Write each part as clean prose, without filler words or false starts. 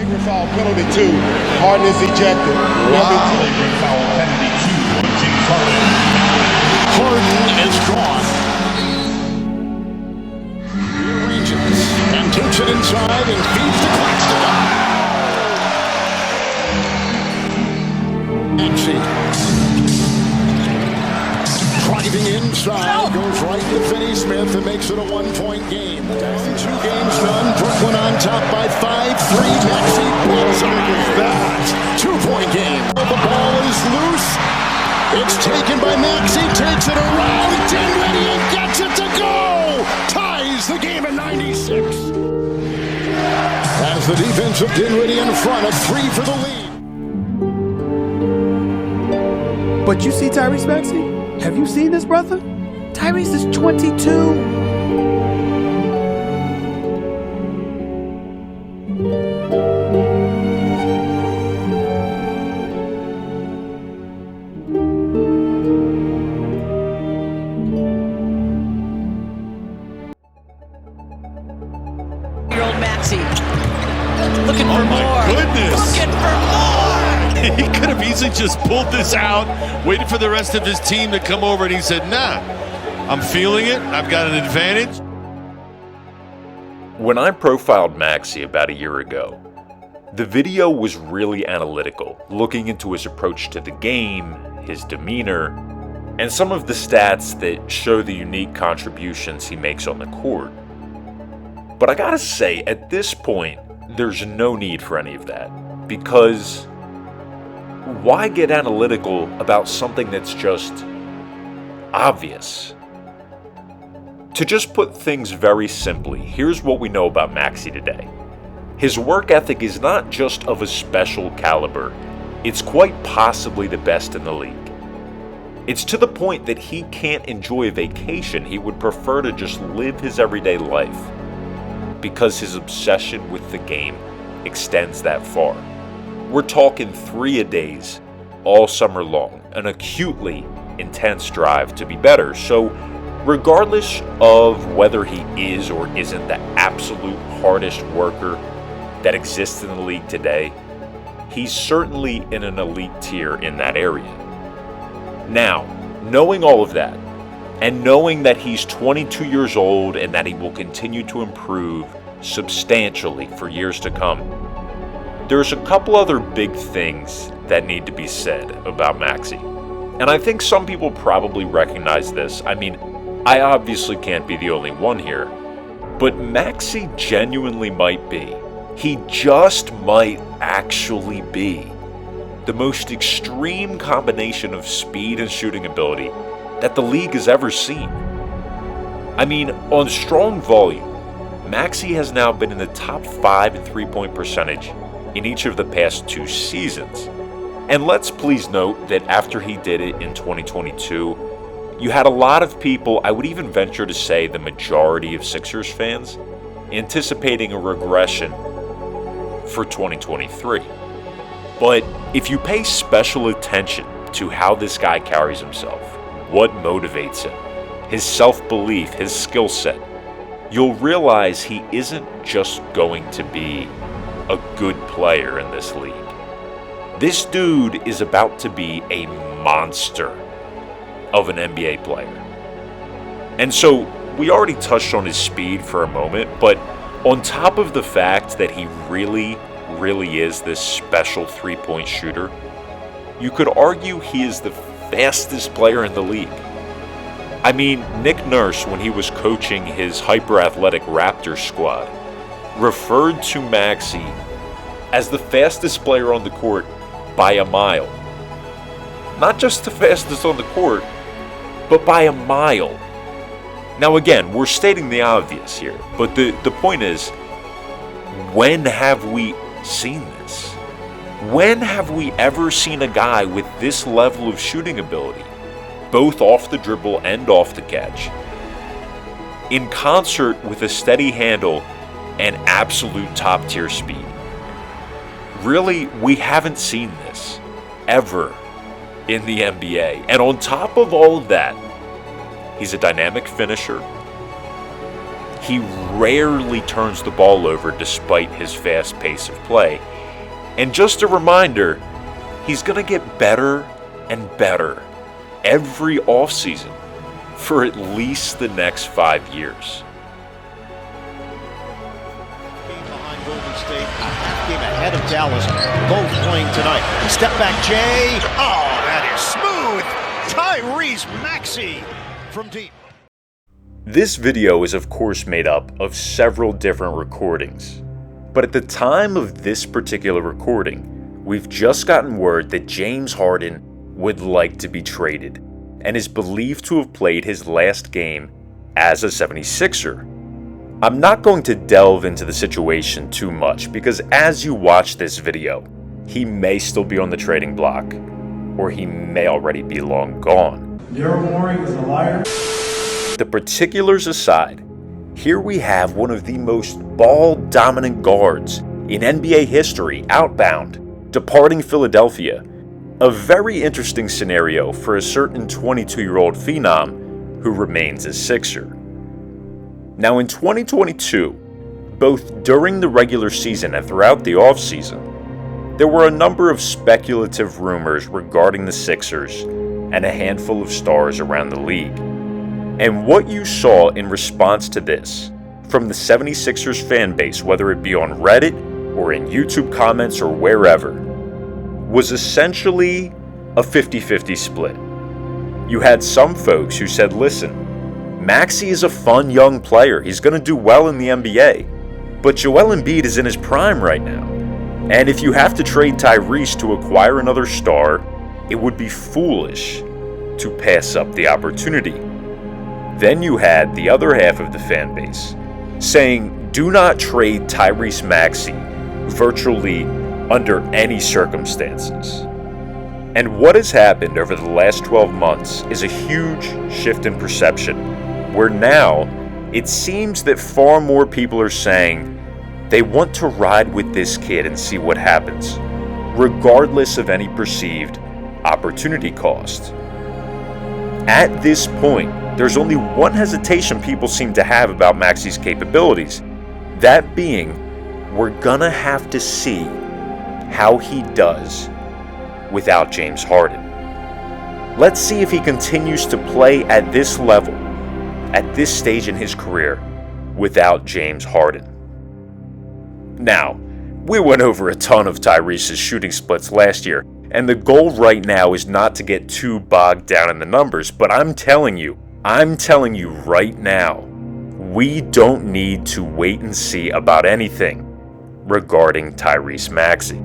Flagrant foul penalty 2. Harden is ejected. Flagrant foul penalty 2 on James Harden. Harden is gone. He reaches and takes it inside and feeds to Claxton. Maxey. Driving inside, goes right to Finney-Smith and makes it a one-point game. Down 2 games done, Brooklyn on top by 5-3. Maxey pulls that 2-point game. The ball is loose. It's taken by Maxey, takes it around, Dinwiddie and gets it to go! Ties the game at 96. As the defense of Dinwiddie in front, a 3 for the lead. But you see Tyrese Maxey? Have you seen this, brother? Tyrese is 22. Maxey looking for more. Goodness. Looking for more. He could have easily just pulled this out, waited for the rest of his team to come over, and he said, nah, I'm feeling it. I've got an advantage. When I profiled Maxey about a year ago, the video was really analytical, looking into his approach to the game, his demeanor, and some of the stats that show the unique contributions he makes on the court. But I gotta say, at this point, there's no need for any of that, because why get analytical about something that's just obvious? To just put things very simply, here's what we know about Maxey today. His work ethic is not just of a special caliber, it's quite possibly the best in the league. It's to the point that he can't enjoy a vacation, he would prefer to just live his everyday life, because his obsession with the game extends that far. We're talking 3-a-days all summer long, an acutely intense drive to be better. So regardless of whether he is or isn't the absolute hardest worker that exists in the league today, he's certainly in an elite tier in that area. Now, knowing all of that, and knowing that he's 22 years old and that he will continue to improve substantially for years to come, there's a couple other big things that need to be said about Maxey. And I think some people probably recognize this. I mean, I obviously can't be the only one here, but Maxey genuinely might be, he just might actually be, the most extreme combination of speed and shooting ability that the league has ever seen. I mean, on strong volume, Maxey has now been in the top 5 in three-point percentage in each of the past 2 seasons. And let's please note that after he did it in 2022, you had a lot of people, I would even venture to say the majority of Sixers fans, anticipating a regression for 2023. But if you pay special attention to how this guy carries himself, what motivates him, his self-belief, his skill set, you'll realize he isn't just going to be a good player in this league. This dude is about to be a monster of an NBA player. And so we already touched on his speed for a moment, but on top of the fact that he really is this special three-point shooter, you could argue he is the fastest player in the league. I mean, Nick Nurse, when he was coaching his hyper-athletic Raptors squad, referred to Maxey as the fastest player on the court by a mile. Not just the fastest on the court, but by a mile. Now again, we're stating the obvious here, but the point is, when have we seen this? When have we ever seen a guy with this level of shooting ability, both off the dribble and off the catch, in concert with a steady handle and absolute top-tier speed? Really, we haven't seen this ever in the NBA. And on top of all of that, he's a dynamic finisher. He rarely turns the ball over despite his fast pace of play. And just a reminder, he's going to get better and better every offseason for at least the next 5 years. Behind Golden State, a half game ahead of Dallas, both playing tonight. Step back, Jay. Oh, that is smooth. Tyrese Maxey from deep. This video is of course made up of several different recordings, but at the time of this particular recording, we've just gotten word that James Harden would like to be traded and is believed to have played his last game as a 76er. I'm not going to delve into the situation too much because as you watch this video, he may still be on the trading block or he may already be long gone. Daryl Morey is a liar. The particulars aside, here we have one of the most ball-dominant guards in NBA history, Outbound, departing Philadelphia. A very interesting scenario for a certain 22-year-old phenom who remains a Sixer. Now in 2022, both during the regular season and throughout the offseason, there were a number of speculative rumors regarding the Sixers and a handful of stars around the league. And what you saw in response to this from the 76ers fan base, whether it be on Reddit or in YouTube comments or wherever, was essentially a 50-50 split. You had some folks who said, listen, Maxey is a fun young player. He's going to do well in the NBA. But Joel Embiid is in his prime right now. And if you have to trade Tyrese to acquire another star, it would be foolish to pass up the opportunity. Then you had the other half of the fan base saying, do not trade Tyrese Maxey virtually under any circumstances. And what has happened over the last 12 months is a huge shift in perception, where now it seems that far more people are saying they want to ride with this kid and see what happens, regardless of any perceived opportunity cost. At this point, there's only one hesitation people seem to have about Maxey's capabilities. That being, we're gonna have to see how he does without James Harden. Let's see if he continues to play at this level, at this stage in his career, without James Harden. Now, we went over a ton of Tyrese's shooting splits last year, and the goal right now is not to get too bogged down in the numbers, but I'm telling you right now, we don't need to wait and see about anything regarding Tyrese Maxey.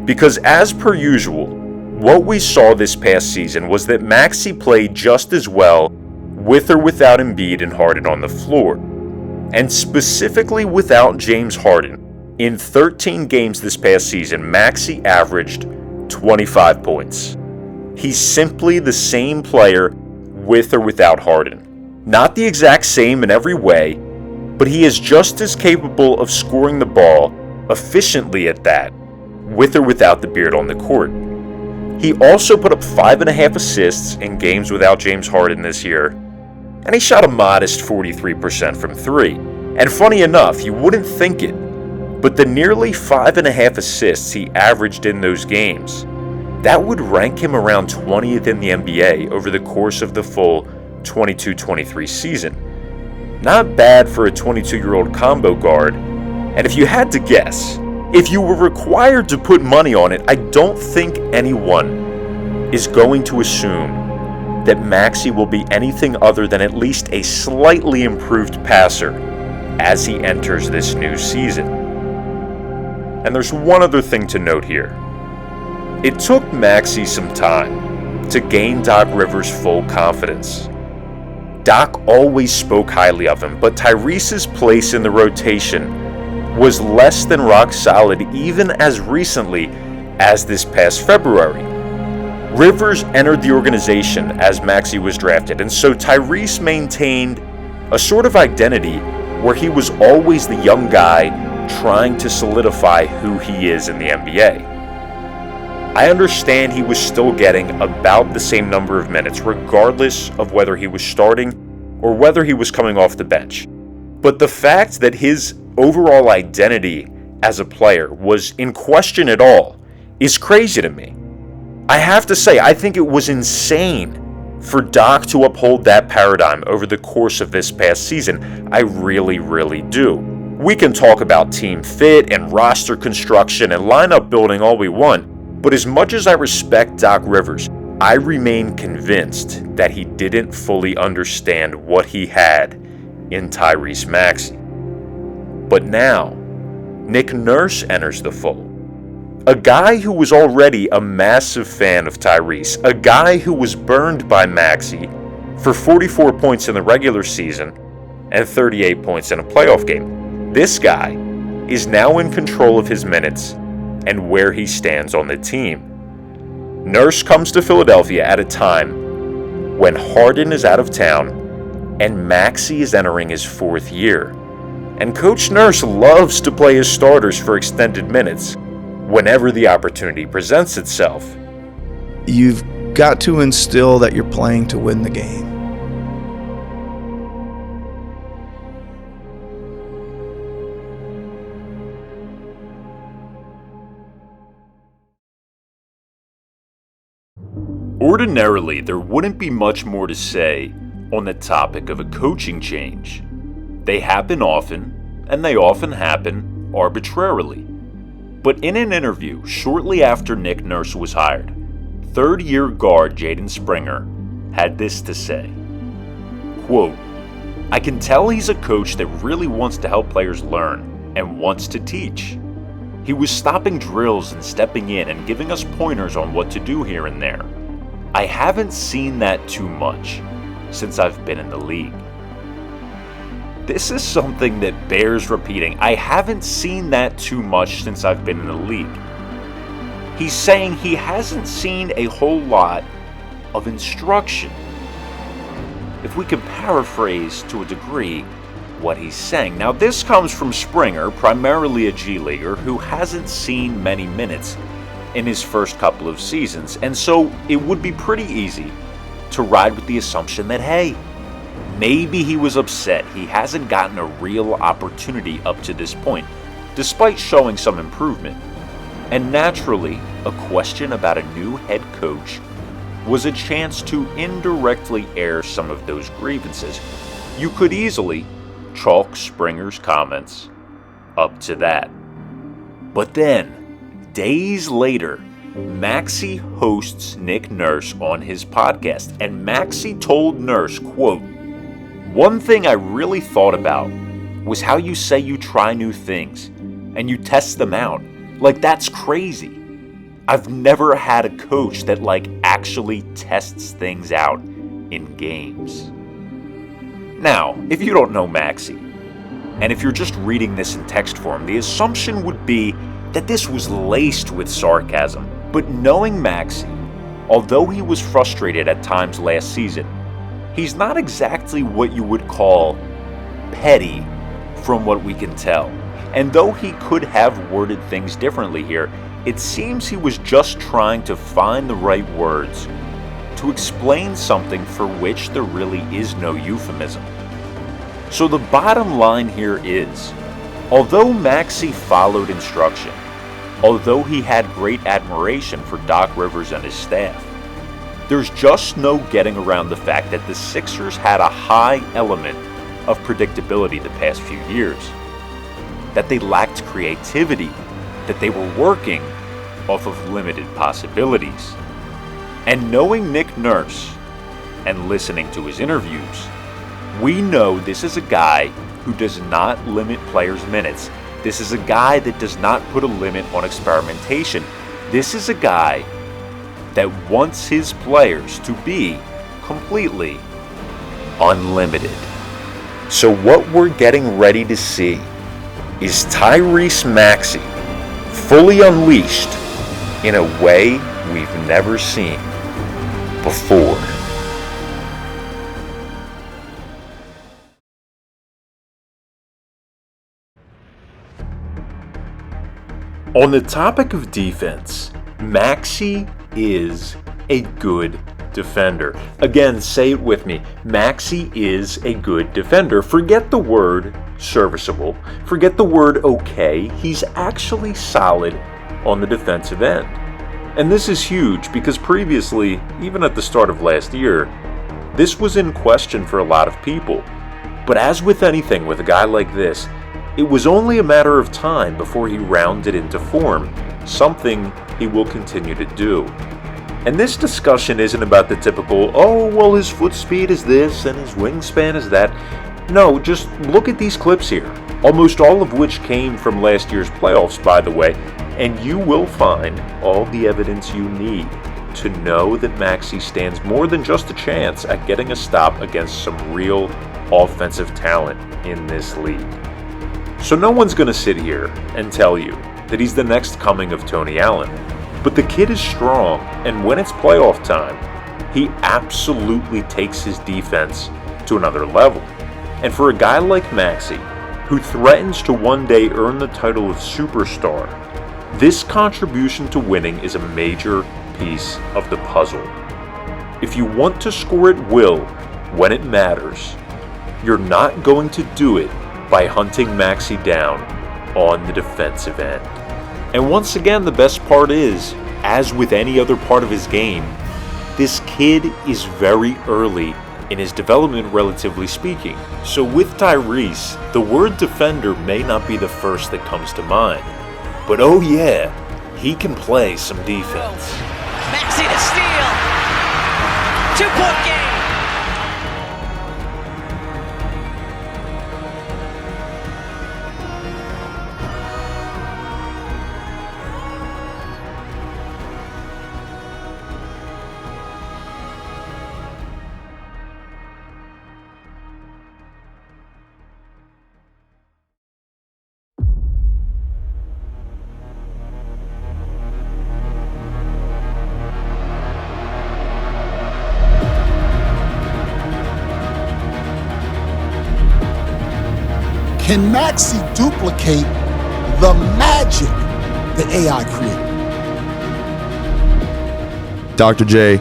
Because as per usual, what we saw this past season was that Maxey played just as well with or without Embiid and Harden on the floor. And specifically without James Harden, in 13 games this past season, Maxey averaged 25 points. He's simply the same player with or without Harden. Not the exact same in every way, but he is just as capable of scoring the ball efficiently at that, with or without the beard on the court. He also put up 5.5 assists in games without James Harden this year, and he shot a modest 43% from 3. And funny enough, you wouldn't think it, but the nearly 5.5 assists he averaged in those games, that would rank him around 20th in the NBA over the course of the full 22-23 season. Not bad for a 22-year-old combo guard, and if you had to guess, if you were required to put money on it, I don't think anyone is going to assume that Maxey will be anything other than at least a slightly improved passer as he enters this new season. And there's one other thing to note here. It took Maxey some time to gain Doc Rivers' full confidence. Doc always spoke highly of him, but Tyrese's place in the rotation was less than rock solid even as recently as this past February. Rivers entered the organization as Maxey was drafted, and so Tyrese maintained a sort of identity where he was always the young guy trying to solidify who he is in the NBA. I understand he was still getting about the same number of minutes, regardless of whether he was starting or whether he was coming off the bench. But the fact that his overall identity as a player was in question at all is crazy to me. I have to say, I think it was insane for Doc to uphold that paradigm over the course of this past season. I really, really do. We can talk about team fit and roster construction and lineup building all we want, but as much as I respect Doc Rivers, I remain convinced that he didn't fully understand what he had in Tyrese Maxey. But now, Nick Nurse enters the fold. A guy who was already a massive fan of Tyrese, a guy who was burned by Maxey for 44 points in the regular season and 38 points in a playoff game. This guy is now in control of his minutes and where he stands on the team. Nurse comes to Philadelphia at a time when Harden is out of town and Maxey is entering his 4th year. And Coach Nurse loves to play his starters for extended minutes whenever the opportunity presents itself. You've got to instill that you're playing to win the game. Ordinarily, there wouldn't be much more to say on the topic of a coaching change. They happen often, and they often happen arbitrarily. But in an interview shortly after Nick Nurse was hired, third-year guard Jaden Springer had this to say, quote, "I can tell he's a coach that really wants to help players learn and wants to teach. He was stopping drills and stepping in and giving us pointers on what to do here and there. I haven't seen that too much since I've been in the league." This is something that bears repeating. I haven't seen that too much since I've been in the league. He's saying he hasn't seen a whole lot of instruction. If we could paraphrase to a degree what he's saying. Now, this comes from Springer, primarily a G Leaguer who hasn't seen many minutes in his first couple of seasons, and so it would be pretty easy to ride with the assumption that, hey, maybe he was upset he hasn't gotten a real opportunity up to this point, despite showing some improvement. And naturally, a question about a new head coach was a chance to indirectly air some of those grievances. You could easily chalk Springer's comments up to that. But then, days later, Maxey hosts Nick Nurse on his podcast, and Maxey told Nurse, quote, "One thing I really thought about was how you say you try new things and you test them out. Like, that's crazy. I've never had a coach that actually tests things out in games." Now, if you don't know Maxey, and if you're just reading this in text form, the assumption would be that this was laced with sarcasm. But knowing Maxey, although he was frustrated at times last season, he's not exactly what you would call petty from what we can tell. And though he could have worded things differently here, it seems he was just trying to find the right words to explain something for which there really is no euphemism. So the bottom line here is, although Maxey followed instruction, although he had great admiration for Doc Rivers and his staff, there's just no getting around the fact that the Sixers had a high element of predictability the past few years, that they lacked creativity, that they were working off of limited possibilities. And knowing Nick Nurse and listening to his interviews, we know this is a guy who does not limit players' minutes. This is a guy that does not put a limit on experimentation. This is a guy that wants his players to be completely unlimited. So what we're getting ready to see is Tyrese Maxey fully unleashed in a way we've never seen before. On the topic of defense, Maxey is a good defender. Again, say it with me. Maxey is a good defender. Forget the word serviceable. Forget the word okay, he's actually solid on the defensive end. And this is huge because previously, even at the start of last year, this was in question for a lot of people. But as with anything with a guy like this, it was only a matter of time before he rounded into form, something he will continue to do. And this discussion isn't about the typical, oh, well, his foot speed is this and his wingspan is that. No, just look at these clips here, almost all of which came from last year's playoffs, by the way, and you will find all the evidence you need to know that Maxey stands more than just a chance at getting a stop against some real offensive talent in this league. So no one's going to sit here and tell you that he's the next coming of Tony Allen, but the kid is strong, and when it's playoff time, he absolutely takes his defense to another level. And for a guy like Maxey, who threatens to one day earn the title of superstar, this contribution to winning is a major piece of the puzzle. If you want to score at will when it matters, you're not going to do it by hunting Maxey down on the defensive end. And once again, the best part is, as with any other part of his game, this kid is very early in his development, relatively speaking. So with Tyrese, the word defender may not be the first that comes to mind. But oh yeah, he can play some defense. Maxey to steal. 2-point game. Can Maxey duplicate the magic that AI created? Dr. J,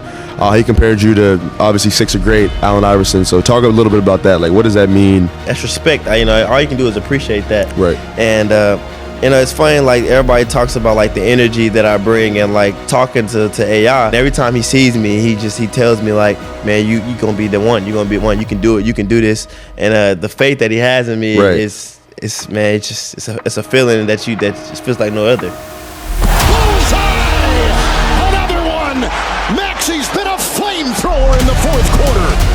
he compared you to obviously Sixer great Allen Iverson. So talk a little bit about that. Like, what does that mean? That's respect. All you can do is appreciate that. Right. And it's funny. Like, everybody talks about like the energy that I bring and like talking to AI. And every time he sees me, he tells me like, man, you gonna be the one. You gonna be the one. You can do it. You can do this. And the faith that he has in me is man. It's a feeling that just feels like no other. Bullseye! Another one! Maxey's been a flamethrower in the fourth quarter.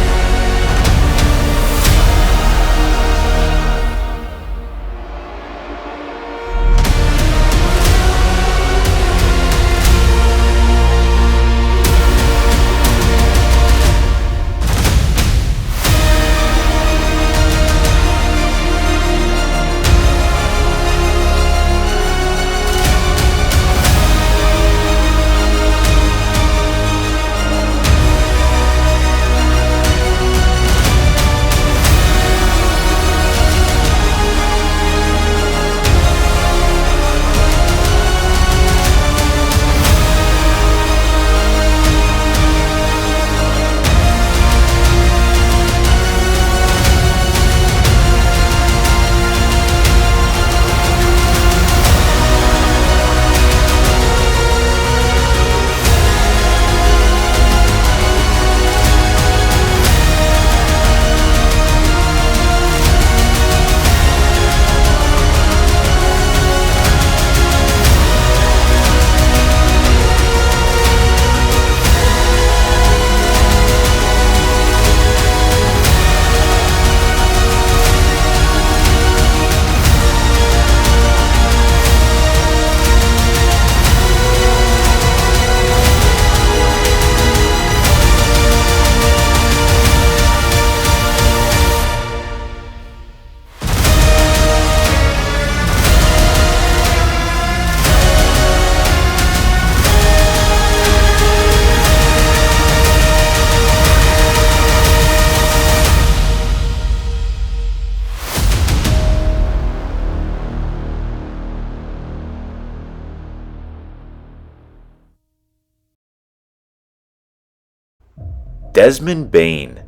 Desmond Bane,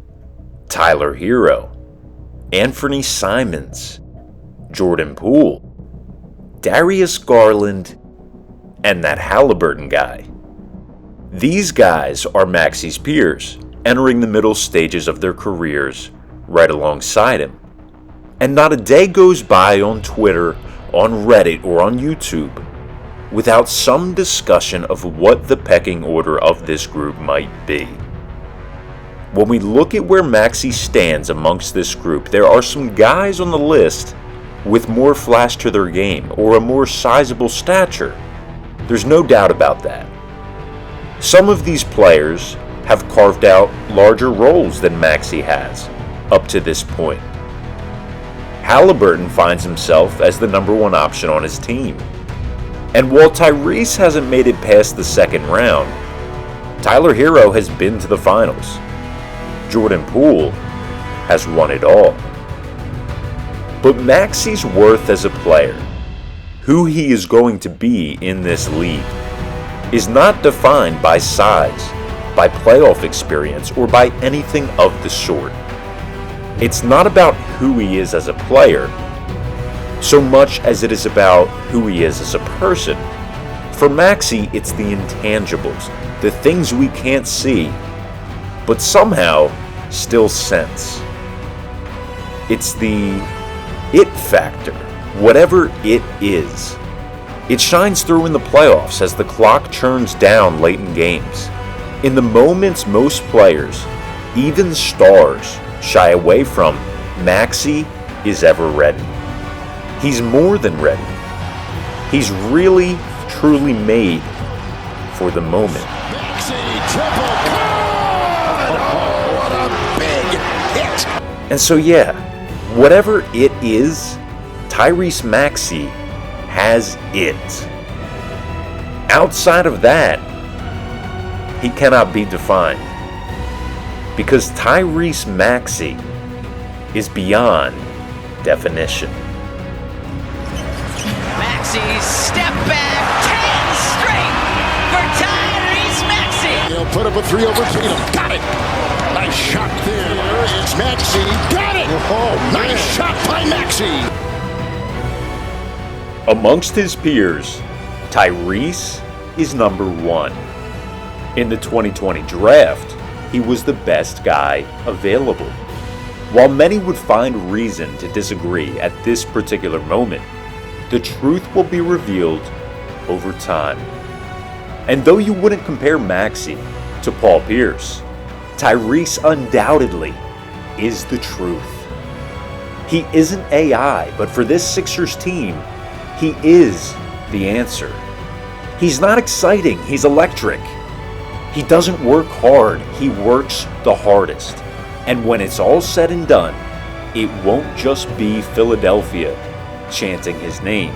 Tyler Hero, Anthony Simons, Jordan Poole, Darius Garland, and that Halliburton guy. These guys are Maxey's peers, entering the middle stages of their careers right alongside him. And not a day goes by on Twitter, on Reddit, or on YouTube without some discussion of what the pecking order of this group might be. When we look at where Maxey stands amongst this group, there are some guys on the list with more flash to their game or a more sizable stature. There's no doubt about that. Some of these players have carved out larger roles than Maxey has up to this point. Halliburton finds himself as the number one option on his team. And while Tyrese hasn't made it past the second round, Tyler Hero has been to the finals. Jordan Poole has won it all. But Maxey's worth as a player, who he is going to be in this league, is not defined by size, by playoff experience, or by anything of the sort. It's not about who he is as a player, so much as it is about who he is as a person. For Maxey, it's the intangibles, the things we can't see, but somehow still sense. It's the it factor, whatever it is. It shines through in the playoffs as the clock churns down late in games. In the moments most players, even stars, shy away from, Maxey is ever ready. He's more than ready. He's really, truly made for the moment. Maxey, triple cut! Oh, what a big hit! And so yeah, whatever it is, Tyrese Maxey has it. Outside of that, he cannot be defined. Because Tyrese Maxey is beyond definition. Maxey's step back, 10 straight for Tyrese Maxey. He'll put up a three over Tatum. Got it. Nice shot there. It's Maxey. Got it. Oh, nice shot by Maxey. Amongst his peers, Tyrese is number one. In the 2020 draft, he was the best guy available. While many would find reason to disagree at this particular moment, the truth will be revealed over time. And though you wouldn't compare Maxey to Paul Pierce, Tyrese undoubtedly is the truth. He isn't AI, but for this Sixers team, he is the answer. He's not exciting, he's electric. He doesn't work hard, he works the hardest. And when it's all said and done, it won't just be Philadelphia chanting his name.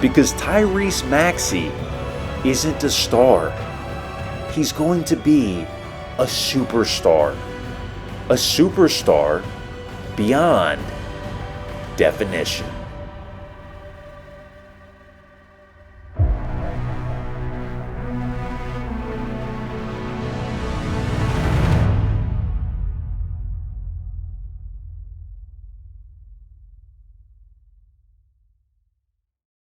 Because Tyrese Maxey isn't a star. He's going to be a superstar. A superstar beyond definition.